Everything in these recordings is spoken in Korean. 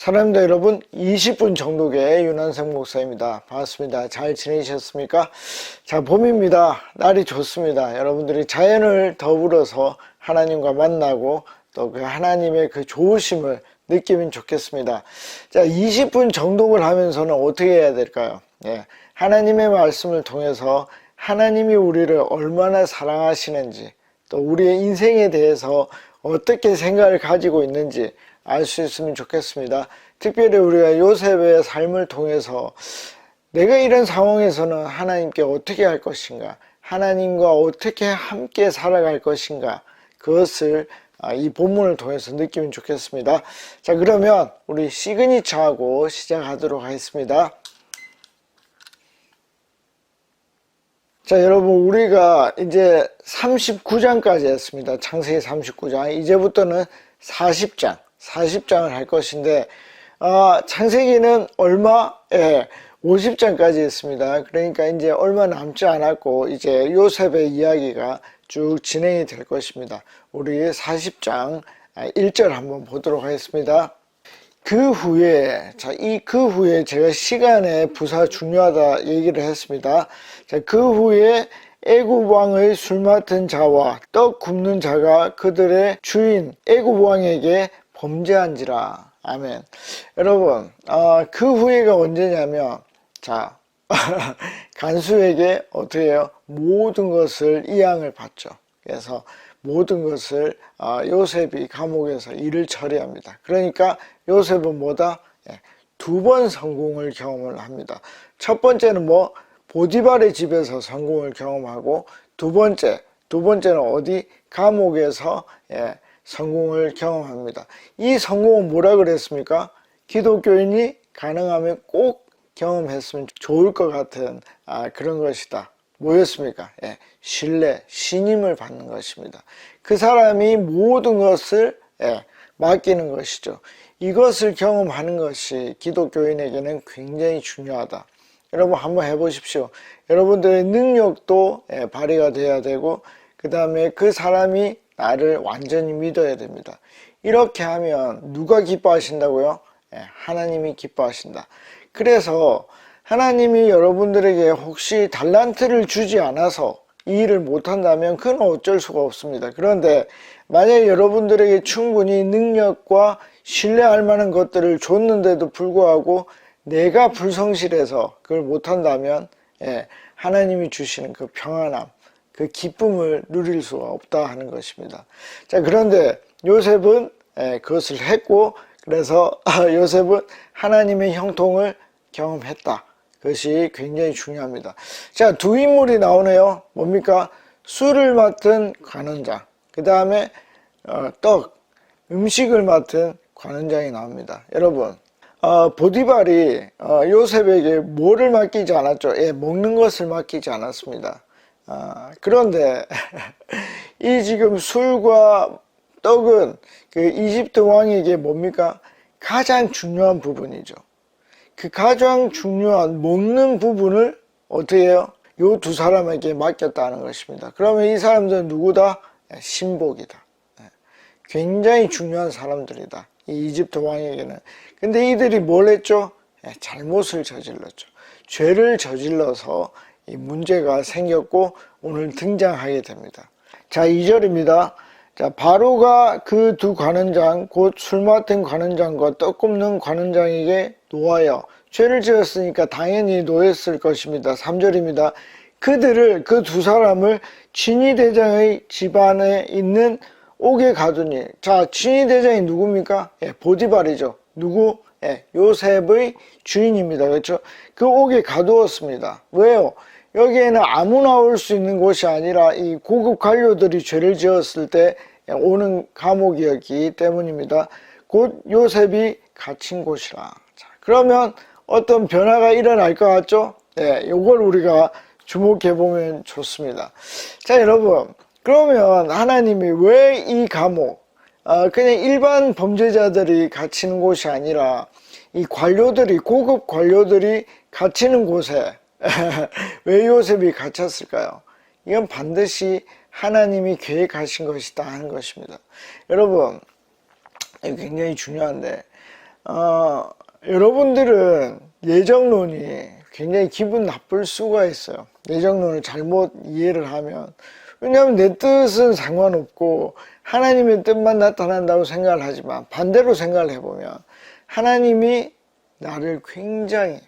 사랑합니다 여러분. 20분 정독의 윤한생 목사입니다. 반갑습니다. 잘 지내셨습니까? 자, 봄입니다. 날이 좋습니다. 여러분들이 자연을 더불어서 하나님과 만나고 또 그 하나님의 그 좋으심을 느끼면 좋겠습니다. 자, 20분 정독을 하면서는 어떻게 해야 될까요? 하나님의 말씀을 통해서 하나님이 우리를 얼마나 사랑하시는지, 또 우리의 인생에 대해서 어떻게 생각을 가지고 있는지 알 수 있으면 좋겠습니다. 특별히 우리가 요셉의 삶을 통해서 내가 이런 상황에서는 하나님께 어떻게 할 것인가, 하나님과 어떻게 함께 살아갈 것인가, 그것을 이 본문을 통해서 느끼면 좋겠습니다. 자, 그러면 우리 시그니처하고 시작하도록 하겠습니다. 자, 여러분, 우리가 이제 39장까지 했습니다. 창세기 39장. 이제부터는 40장을 할 것인데, 창세기는 얼마? 50장까지 했습니다. 그러니까 이제 얼마 남지 않았고, 이제 요셉의 이야기가 쭉 진행이 될 것입니다. 우리 40장 1절 한번 보도록 하겠습니다. 그 후에 제가 시간의 부사 중요하다 얘기를 했습니다. 자, 그 후에 애굽 왕의 술 맡은 자와 떡 굽는 자가 그들의 주인 애굽 왕에게 범죄한지라. 아멘. 여러분, 그 후에가 언제냐면, 자, 간수에게 어떻게 해요? 모든 것을 이양을 받죠. 그래서 모든 것을 요셉이 감옥에서 일을 처리합니다. 그러니까 요셉은 뭐다? 두 번 성공을 경험을 합니다. 첫 번째는 보디발의 집에서 성공을 경험하고, 두 번째는 어디? 감옥에서 성공을 경험합니다. 이 성공은 뭐라 그랬습니까? 기독교인이 가능하면 꼭 경험했으면 좋을 것 같은 그런 것이다. 뭐였습니까? 신뢰, 신임을 받는 것입니다. 그 사람이 모든 것을 맡기는 것이죠. 이것을 경험하는 것이 기독교인에게는 굉장히 중요하다. 여러분 한번 해보십시오. 여러분들의 능력도 발휘가 돼야 되고, 그 다음에 그 사람이 나를 완전히 믿어야 됩니다. 이렇게 하면 누가 기뻐하신다고요? 하나님이 기뻐하신다. 그래서 하나님이 여러분들에게 혹시 달란트를 주지 않아서 이 일을 못한다면 그건 어쩔 수가 없습니다. 그런데 만약 여러분들에게 충분히 능력과 신뢰할 만한 것들을 줬는데도 불구하고 내가 불성실해서 그걸 못한다면 하나님이 주시는 그 평안함, 그 기쁨을 누릴 수가 없다 하는 것입니다. 자, 그런데 요셉은 그것을 했고, 그래서 요셉은 하나님의 형통을 경험했다. 그것이 굉장히 중요합니다. 자, 두 인물이 나오네요. 뭡니까? 술을 맡은 관원장, 그 다음에 음식을 맡은 관원장이 나옵니다. 여러분, 보디발이 요셉에게 뭐를 맡기지 않았죠? 먹는 것을 맡기지 않았습니다. 그런데 이 지금 술과 떡은 그 이집트 왕에게 뭡니까? 가장 중요한 부분이죠. 그 가장 중요한 먹는 부분을 어떻게 해요? 요 두 사람에게 맡겼다는 것입니다. 그러면 이 사람들은 누구다? 신복이다. 굉장히 중요한 사람들이다. 이 이집트 왕에게는. 근데 이들이 뭘 했죠? 잘못을 저질렀죠. 죄를 저질러서 이 문제가 생겼고 오늘 등장하게 됩니다. 자, 2절입니다. 자, 바로가 그 두 관원장, 곧 술 맡은 관원장과 떡 굽는 관원장에게 노하여, 죄를 지었으니까 당연히 노했을 것입니다. 3절입니다. 그들을, 그 두 사람을 진위대장의 집안에 있는 옥에 가두니. 자, 진위대장이 누굽니까? 보디발이죠. 누구? 요셉의 주인입니다. 그렇죠? 그 옥에 가두었습니다. 왜요? 여기에는 아무나 올 수 있는 곳이 아니라 이 고급 관료들이 죄를 지었을 때 오는 감옥이었기 때문입니다. 곧 요셉이 갇힌 곳이라. 자, 그러면 어떤 변화가 일어날 것 같죠? 이걸 우리가 주목해 보면 좋습니다. 자, 여러분, 그러면 하나님이 왜 이 감옥, 그냥 일반 범죄자들이 갇히는 곳이 아니라 이 관료들이, 고급 관료들이 갇히는 곳에 왜 요셉이 갇혔을까요? 이건 반드시 하나님이 계획하신 것이다 하는 것입니다. 여러분, 굉장히 중요한데, 여러분들은 예정론이 굉장히 기분 나쁠 수가 있어요. 예정론을 잘못 이해를 하면. 왜냐하면 내 뜻은 상관없고 하나님의 뜻만 나타난다고 생각을 하지만, 반대로 생각을 해보면 하나님이 나를 굉장히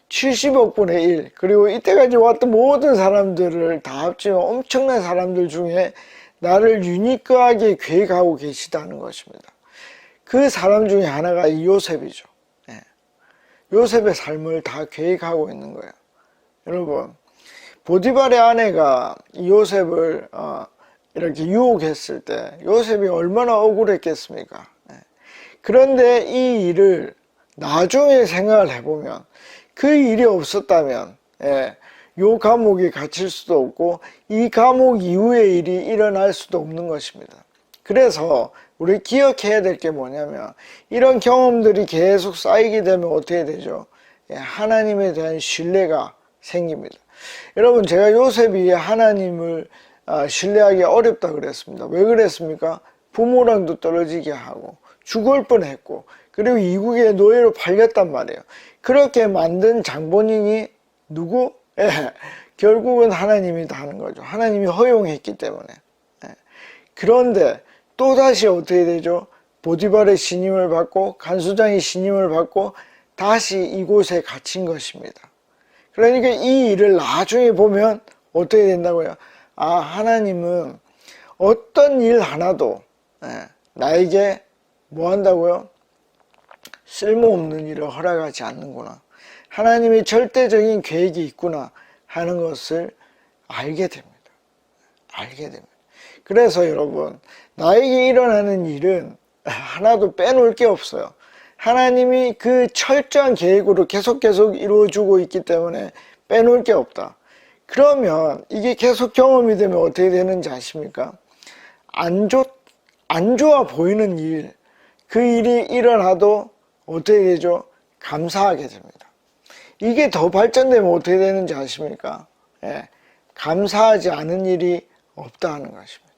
70억 분의 1, 그리고 이때까지 왔던 모든 사람들을 다 합치면 엄청난 사람들 중에 나를 유니크하게 계획하고 계시다는 것입니다. 그 사람 중에 하나가 이 요셉이죠. 요셉의 삶을 다 계획하고 있는 거예요. 여러분, 보디발의 아내가 이 요셉을 이렇게 유혹했을 때 요셉이 얼마나 억울했겠습니까? 그런데 이 일을 나중에 생각을 해보면, 그 일이 없었다면 요 감옥에 갇힐 수도 없고 이 감옥 이후의 일이 일어날 수도 없는 것입니다. 그래서 우리 기억해야 될 게 뭐냐면, 이런 경험들이 계속 쌓이게 되면 어떻게 되죠? 하나님에 대한 신뢰가 생깁니다. 여러분, 제가 요셉이 하나님을 신뢰하기 어렵다 그랬습니다. 왜 그랬습니까? 부모랑도 떨어지게 하고 죽을 뻔했고, 그리고 이국의 노예로 팔렸단 말이에요. 그렇게 만든 장본인이 누구? 결국은 하나님이 다 하는 거죠. 하나님이 허용했기 때문에. 그런데 또다시 어떻게 되죠? 보디발의 신임을 받고 간수장의 신임을 받고 다시 이곳에 갇힌 것입니다. 그러니까 이 일을 나중에 보면 어떻게 된다고요? 하나님은 어떤 일 하나도 나에게 뭐 한다고요? 쓸모없는 일을 허락하지 않는구나. 하나님의 절대적인 계획이 있구나 하는 것을 알게 됩니다. 알게 됩니다. 그래서 여러분, 나에게 일어나는 일은 하나도 빼놓을 게 없어요. 하나님이 그 철저한 계획으로 계속 이루어주고 있기 때문에 빼놓을 게 없다. 그러면 이게 계속 경험이 되면 어떻게 되는지 아십니까? 안 좋아 보이는 일, 그 일이 일어나도 어떻게 되죠? 감사하게 됩니다. 이게 더 발전되면 어떻게 되는지 아십니까? 감사하지 않은 일이 없다는 것입니다.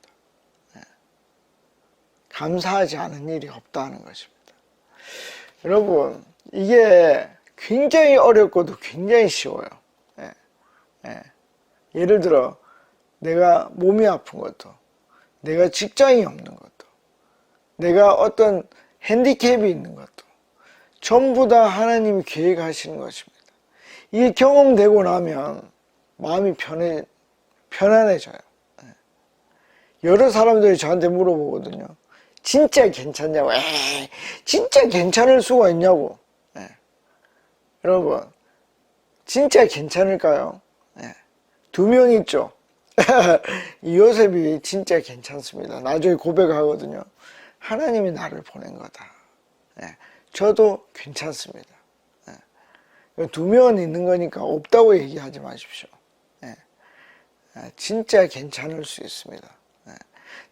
감사하지 않은 일이 없다는 것입니다. 여러분, 이게 굉장히 어렵고도 굉장히 쉬워요. 예를 들어 내가 몸이 아픈 것도, 내가 직장이 없는 것도, 내가 어떤 핸디캡이 있는 것도 전부 다 하나님이 계획하시는 것입니다. 이게 경험되고 나면 마음이 편안해져요. 여러 사람들이 저한테 물어보거든요. 진짜 괜찮냐고. 진짜 괜찮을 수가 있냐고. 여러분, 진짜 괜찮을까요? 2명 있죠. 이 요셉이 진짜 괜찮습니다. 나중에 고백하거든요. 하나님이 나를 보낸 거다. 저도 괜찮습니다. 2명은 있는 거니까 없다고 얘기하지 마십시오. 진짜 괜찮을 수 있습니다.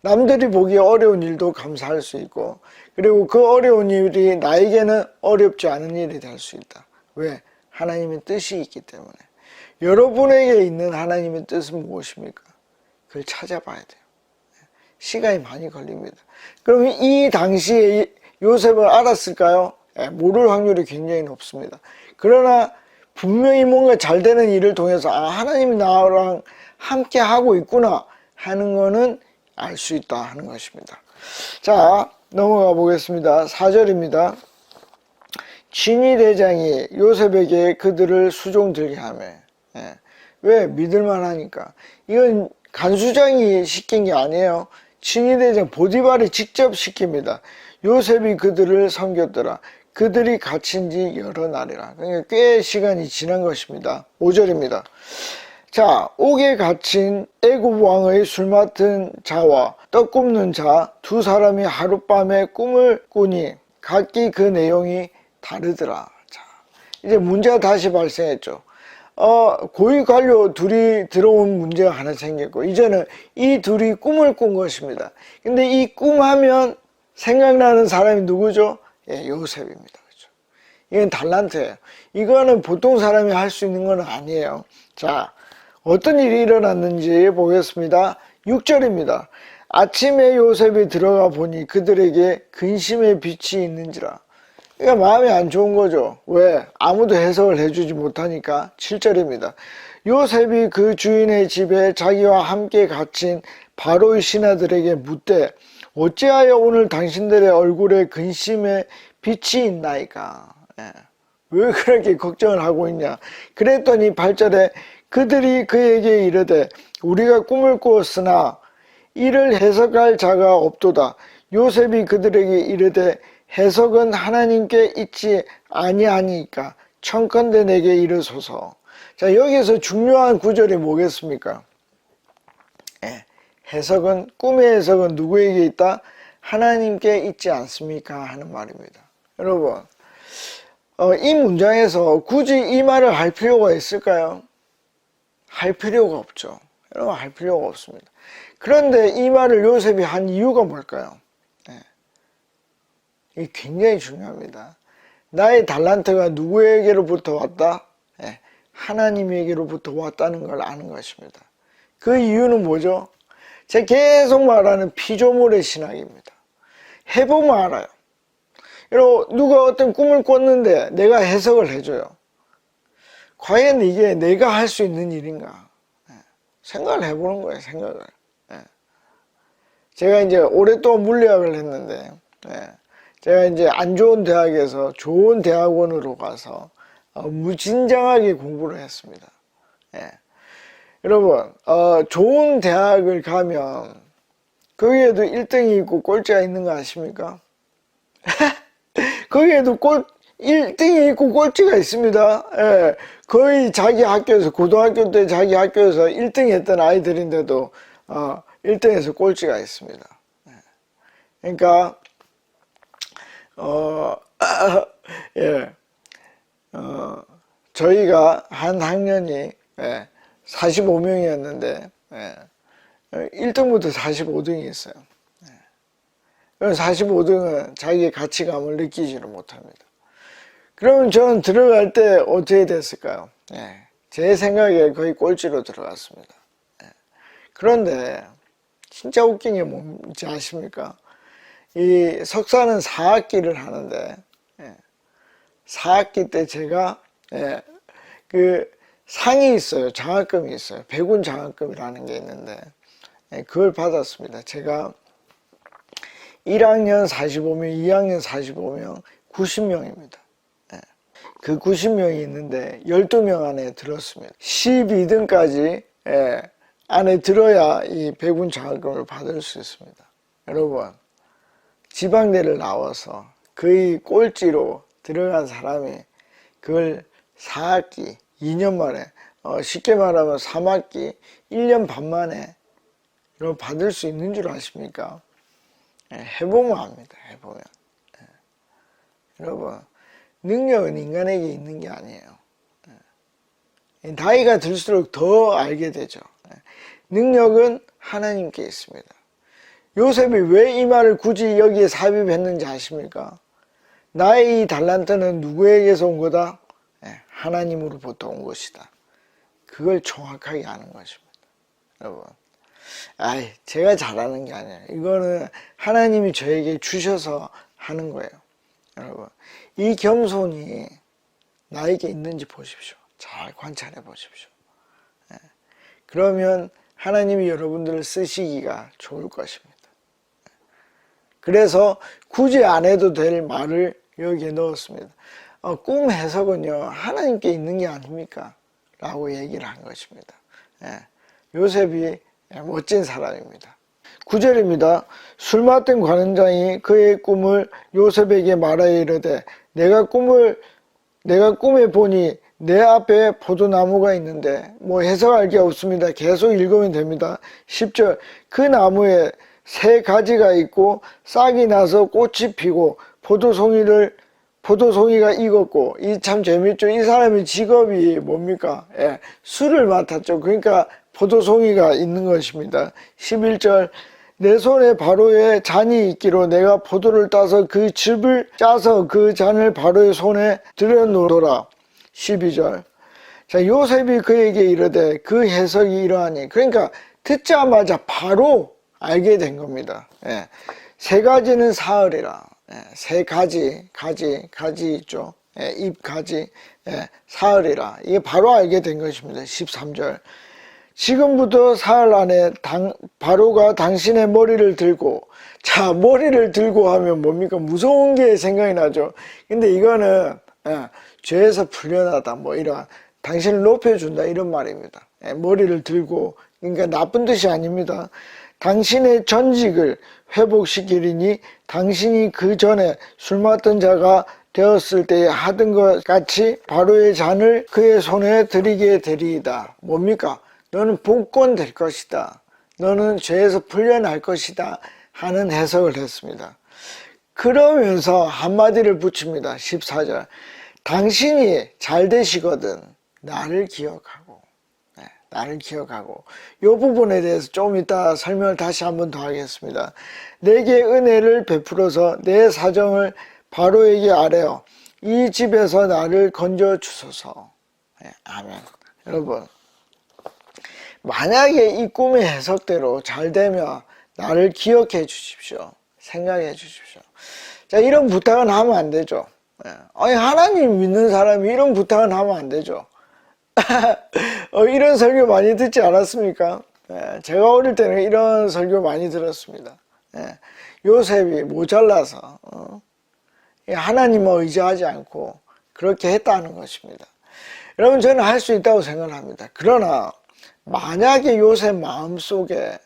남들이 보기에 어려운 일도 감사할 수 있고, 그리고 그 어려운 일이 나에게는 어렵지 않은 일이 될 수 있다. 왜? 하나님의 뜻이 있기 때문에. 여러분에게 있는 하나님의 뜻은 무엇입니까? 그걸 찾아봐야 돼요. 시간이 많이 걸립니다. 그럼 이 당시에 요셉을 알았을까요? 모를 확률이 굉장히 높습니다. 그러나 분명히 뭔가 잘 되는 일을 통해서 하나님이 나랑 함께 하고 있구나 하는 거는 알 수 있다 하는 것입니다. 자, 넘어가 보겠습니다. 4절입니다. 진위 대장이 요셉에게 그들을 수종 들게 하며. 왜? 믿을만 하니까. 이건 간수장이 시킨 게 아니에요. 진위 대장 보디발이 직접 시킵니다. 요셉이 그들을 섬겼더라. 그들이 갇힌 지 여러 날이라. 그러니까 꽤 시간이 지난 것입니다. 5절입니다. 자, 옥에 갇힌 애굽 왕의 술 맡은 자와 떡 굽는 자 두 사람이 하룻밤에 꿈을 꾸니 각기 그 내용이 다르더라. 자, 이제 문제가 다시 발생했죠. 고위 관료 둘이 들어온 문제가 하나 생겼고, 이제는 이 둘이 꿈을 꾼 것입니다. 근데 이 꿈하면 생각나는 사람이 누구죠? 요셉입니다. 그렇죠? 이건 달란트예요. 이거는 보통 사람이 할 수 있는 건 아니에요. 자, 어떤 일이 일어났는지 보겠습니다. 6절입니다. 아침에 요셉이 들어가 보니 그들에게 근심의 빛이 있는지라. 그러니까 마음이 안 좋은 거죠. 왜? 아무도 해석을 해주지 못하니까. 7절입니다. 요셉이 그 주인의 집에 자기와 함께 갇힌 바로의 신하들에게 묻되 어찌하여 오늘 당신들의 얼굴에 근심의 빛이 있나이까. 예. 왜 그렇게 걱정을 하고 있냐. 그랬더니 8절에 그들이 그에게 이르되 우리가 꿈을 꾸었으나 이를 해석할 자가 없도다. 요셉이 그들에게 이르되 해석은 하나님께 있지 아니하니까 청컨대 내게 이르소서. 자, 여기서 중요한 구절이 뭐겠습니까? 예, 해석은, 꿈의 해석은 누구에게 있다? 하나님께 있지 않습니까? 하는 말입니다. 여러분, 이 문장에서 굳이 이 말을 할 필요가 있을까요? 할 필요가 없죠. 여러분, 할 필요가 없습니다. 그런데 이 말을 요셉이 한 이유가 뭘까요? 이게 굉장히 중요합니다. 나의 달란트가 누구에게로부터 왔다? 하나님에게로부터 왔다는 걸 아는 것입니다. 그 이유는 뭐죠? 제가 계속 말하는 피조물의 신학입니다. 해보면 알아요. 여러분, 누가 어떤 꿈을 꿨는데 내가 해석을 해줘요. 과연 이게 내가 할 수 있는 일인가? 생각을 해보는 거예요, 생각을. 제가 이제 오랫동안 물리학을 했는데, 제가 이제 안 좋은 대학에서 좋은 대학원으로 가서 무진장하게 공부를 했습니다. 여러분, 좋은 대학을 가면 거기에도 1등이 있고 꼴찌가 있는 거 아십니까? 거기에도 1등이 있고 꼴찌가 있습니다. 거의 자기 학교에서, 고등학교 때 자기 학교에서 1등 했던 아이들인데도 1등에서 꼴찌가 있습니다. 그러니까 저희가 한 학년이 45명이었는데 1등부터 45등이 있어요. 45등은 자기의 가치감을 느끼지를 못합니다. 그러면 저는 들어갈 때 어떻게 됐을까요? 제 생각에 거의 꼴찌로 들어갔습니다. 그런데 진짜 웃긴 게 뭔지 아십니까? 이 석사는 4학기를 하는데 4학기 때 제가 그 상이 있어요. 장학금이 있어요. 백운 장학금이라는 게 있는데 그걸 받았습니다. 제가 1학년 45명, 2학년 45명, 90명입니다. 그 90명이 있는데 12명 안에 들었습니다. 12등까지 안에 들어야 이 백운 장학금을 받을 수 있습니다. 여러분, 지방대를 나와서 거의 꼴찌로 들어간 사람이 그걸 4학기, 2년 만에, 쉽게 말하면 3학기, 1년 반 만에 이걸 받을 수 있는 줄 아십니까? 해보면 압니다. 해보면. 여러분, 능력은 인간에게 있는 게 아니에요. 나이가 들수록 더 알게 되죠. 능력은 하나님께 있습니다. 요셉이 왜 이 말을 굳이 여기에 삽입했는지 아십니까? 나의 이 달란트는 누구에게서 온 거다? 하나님으로부터 온 것이다. 그걸 정확하게 아는 것입니다. 여러분, 제가 잘하는 게 아니에요. 이거는 하나님이 저에게 주셔서 하는 거예요. 여러분, 이 겸손이 나에게 있는지 보십시오. 잘 관찰해 보십시오. 그러면 하나님이 여러분들을 쓰시기가 좋을 것입니다. 그래서 굳이 안 해도 될 말을 여기에 넣었습니다. 꿈 해석은요, 하나님께 있는 게 아닙니까? 라고 얘기를 한 것입니다. 요셉이 멋진 사람입니다. 9절입니다. 술 맡은 관원장이 그의 꿈을 요셉에게 말하여 이르되 내가 꿈에 보니 내 앞에 포도나무가 있는데 뭐 해석할 게 없습니다. 계속 읽으면 됩니다. 10절 그 나무에 새 가지가 있고 싹이 나서 꽃이 피고 포도송이가 익었고, 이 참 재밌죠. 이 사람의 직업이 뭡니까? 술을 맡았죠. 그러니까 포도송이가 있는 것입니다. 11절 내 손에 바로의 잔이 있기로 내가 포도를 따서 그 즙을 짜서 그 잔을 바로의 손에 들여놓으라. 12절 자, 요셉이 그에게 이르되 그 해석이 이러하니, 그러니까 듣자마자 바로 알게 된 겁니다. 세 가지는 사흘이라. 세 가지 있죠. 잎 가지, 사흘이라. 이게 바로 알게 된 것입니다. 13절. 지금부터 사흘 안에 바로가 당신의 머리를 들고, 자, 머리를 들고 하면 뭡니까? 무서운 게 생각이 나죠. 근데 이거는 죄에서 풀려나다, 뭐 이런, 당신을 높여준다, 이런 말입니다. 머리를 들고, 그러니까 나쁜 뜻이 아닙니다. 당신의 전직을 회복시키리니 당신이 그 전에 술 맡던 자가 되었을 때에 하던 것 같이 바로의 잔을 그의 손에 드리게 되리이다. 뭡니까? 너는 복권될 것이다. 너는 죄에서 풀려날 것이다. 하는 해석을 했습니다. 그러면서 한마디를 붙입니다. 14절. 당신이 잘 되시거든 나를 기억하고. 나를 기억하고. 이 부분에 대해서 좀 이따 설명을 다시 한번 더 하겠습니다. 내게 은혜를 베풀어서 내 사정을 바로에게 아뢰어 이 집에서 나를 건져 주소서. 아멘. 여러분, 만약에 이 꿈의 해석대로 잘 되면 나를 기억해 주십시오. 생각해 주십시오. 자, 이런 부탁은 하면 안 되죠. 아니, 하나님 믿는 사람이 이런 부탁은 하면 안 되죠. 이런 설교 많이 듣지 않았습니까? 제가 어릴 때는 이런 설교 많이 들었습니다. 요셉이 모자라서 하나님을 의지하지 않고 그렇게 했다는 것입니다. 여러분, 저는 할 수 있다고 생각합니다. 그러나 만약에 요셉 마음속에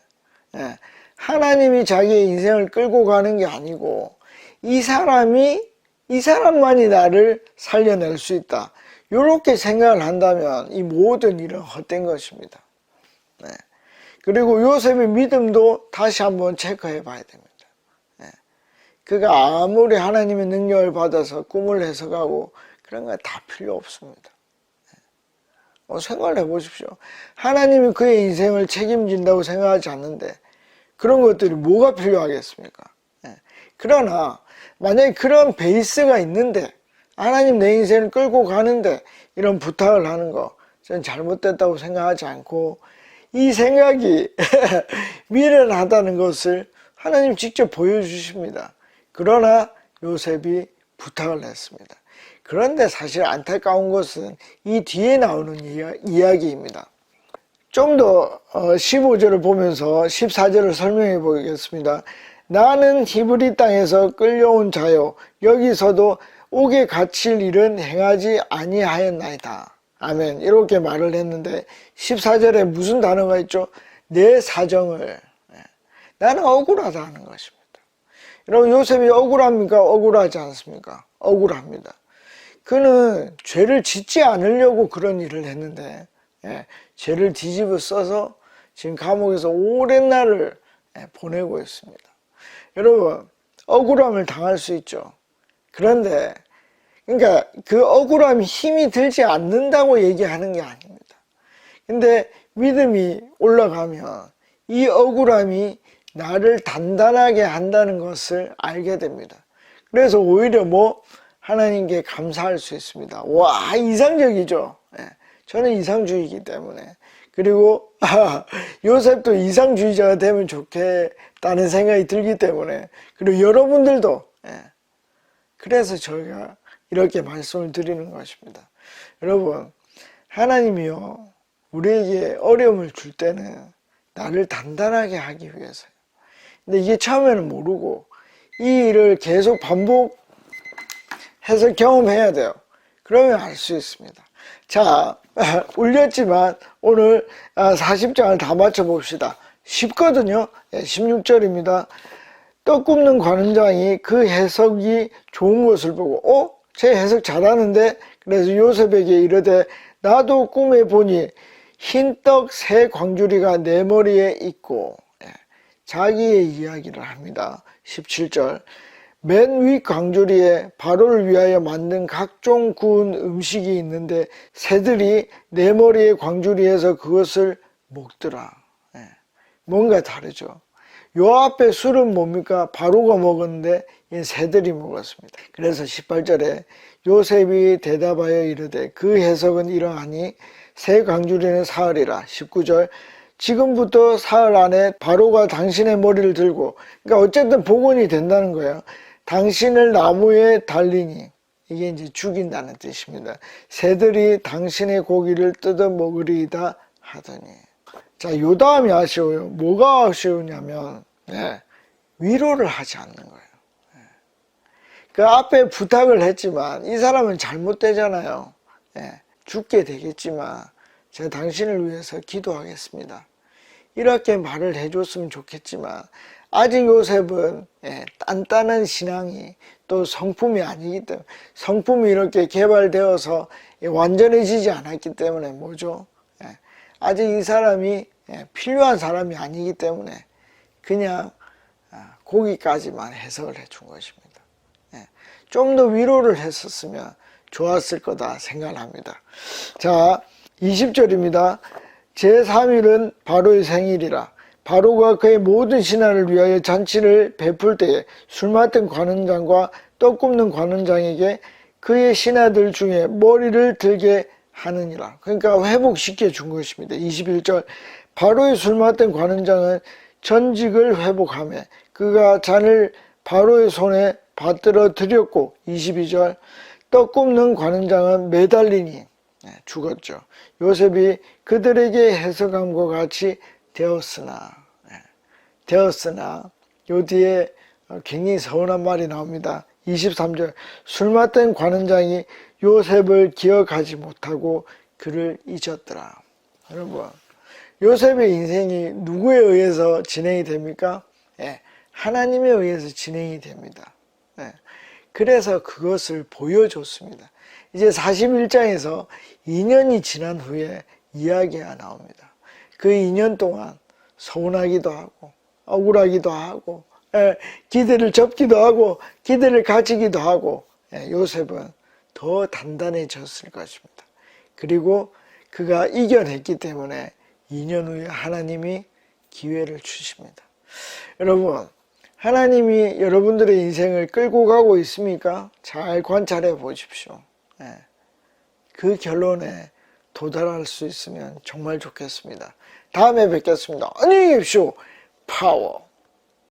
하나님이 자기의 인생을 끌고 가는 게 아니고 이 사람만이 나를 살려낼 수 있다, 이렇게 생각을 한다면 이 모든 일은 헛된 것입니다. 그리고 요셉의 믿음도 다시 한번 체크해 봐야 됩니다. 그가 아무리 하나님의 능력을 받아서 꿈을 해석하고 그런 거 다 필요 없습니다. 생각을 해보십시오. 하나님이 그의 인생을 책임진다고 생각하지 않는데 그런 것들이 뭐가 필요하겠습니까? 그러나 만약에 그런 베이스가 있는데 하나님 내 인생을 끌고 가는데 이런 부탁을 하는 거 저는 잘못됐다고 생각하지 않고 이 생각이 미련하다는 것을 하나님 직접 보여주십니다. 그러나 요셉이 부탁을 했습니다. 그런데 사실 안타까운 것은 이 뒤에 나오는 이야기입니다. 좀 더 15절을 보면서 14절을 설명해 보겠습니다. 나는 히브리 땅에서 끌려온 자요 여기서도 옥에 갇힐 일은 행하지 아니하였나이다. 아멘. 이렇게 말을 했는데 14절에 무슨 단어가 있죠? 내 사정을. 나는 억울하다는 것입니다. 여러분, 요셉이 억울합니까? 억울하지 않습니까? 억울합니다. 그는 죄를 짓지 않으려고 그런 일을 했는데 죄를 뒤집어 써서 지금 감옥에서 오랜 날을 보내고 있습니다. 여러분, 억울함을 당할 수 있죠. 그런데 그러니까 그 억울함이 힘이 들지 않는다고 얘기하는 게 아닙니다. 근데 믿음이 올라가면 이 억울함이 나를 단단하게 한다는 것을 알게 됩니다. 그래서 오히려 하나님께 감사할 수 있습니다. 와, 이상적이죠. 저는 이상주의이기 때문에. 그리고 요셉도 이상주의자가 되면 좋겠다는 생각이 들기 때문에. 그리고 여러분들도. 그래서 저희가 이렇게 말씀을 드리는 것입니다. 여러분, 하나님이요 우리에게 어려움을 줄 때는 나를 단단하게 하기 위해서요. 근데 이게 처음에는 모르고 이 일을 계속 반복해서 경험해야 돼요. 그러면 알 수 있습니다. 자, 울렸지만 오늘 40장을 다 맞춰봅시다. 쉽거든요. 16절입니다. 떡 굽는 관원장이 그 해석이 좋은 것을 보고 제 해석 잘하는데, 그래서 요셉에게 이르되 나도 꿈에 보니 흰 떡 세 광주리가 내 머리에 있고, 자기의 이야기를 합니다. 17절. 맨 위 광주리에 바로를 위하여 만든 각종 구운 음식이 있는데 새들이 내 머리의 광주리에서 그것을 먹더라. 뭔가 다르죠. 요 앞에 술은 뭡니까? 바로가 먹었는데 새들이 먹었습니다. 그래서 18절에 요셉이 대답하여 이르되 그 해석은 이러하니 새 광주리는 사흘이라. 19절. 지금부터 사흘 안에 바로가 당신의 머리를 들고, 그러니까 어쨌든 복원이 된다는 거예요. 당신을 나무에 달리니, 이게 이제 죽인다는 뜻입니다. 새들이 당신의 고기를 뜯어 먹으리이다 하더니. 자, 요 다음이 아쉬워요. 뭐가 아쉬우냐면, 위로를 하지 않는 거예요. 그 앞에 부탁을 했지만 이 사람은 잘못되잖아요. 죽게 되겠지만 제가 당신을 위해서 기도하겠습니다. 이렇게 말을 해줬으면 좋겠지만 아직 요셉은 단단한 신앙이 또 성품이 아니기 때문에, 성품이 이렇게 개발되어서 완전해지지 않았기 때문에 뭐죠? 아직 이 사람이 필요한 사람이 아니기 때문에 그냥 거기까지만 해석을 해준 것입니다. 좀 더 위로를 했었으면 좋았을 거다 생각합니다. 자, 20절입니다. 제3일은 바로의 생일이라. 바로가 그의 모든 신하를 위하여 잔치를 베풀 때에 술 맡은 관원장과 떡 굽는 관원장에게 그의 신하들 중에 머리를 들게 하느니라. 그러니까 회복시켜 준 것입니다. 21절. 바로의 술 맡은 관원장은 전직을 회복하며 그가 잔을 바로의 손에 받들어 드렸고, 22절. 떡 굽는 관원장은 매달리니 죽었죠. 요셉이 그들에게 해석함과 같이 되었으나 요 뒤에 굉장히 서운한 말이 나옵니다. 23절. 술 맡은 관원장이 요셉을 기억하지 못하고 그를 잊었더라. 여러분, 요셉의 인생이 누구에 의해서 진행이 됩니까? 하나님에 의해서 진행이 됩니다. 그래서 그것을 보여줬습니다. 이제 41장에서 2년이 지난 후에 이야기가 나옵니다. 그 2년 동안 서운하기도 하고 억울하기도 하고 기대를 접기도 하고 기대를 가지기도 하고 요셉은 더 단단해졌을 것입니다. 그리고 그가 이겨냈기 때문에 2년 후에 하나님이 기회를 주십니다. 여러분, 하나님이 여러분들의 인생을 끌고 가고 있습니까? 잘 관찰해 보십시오. 그 결론에 도달할 수 있으면 정말 좋겠습니다. 다음에 뵙겠습니다. 안녕히 계십시오. 파워.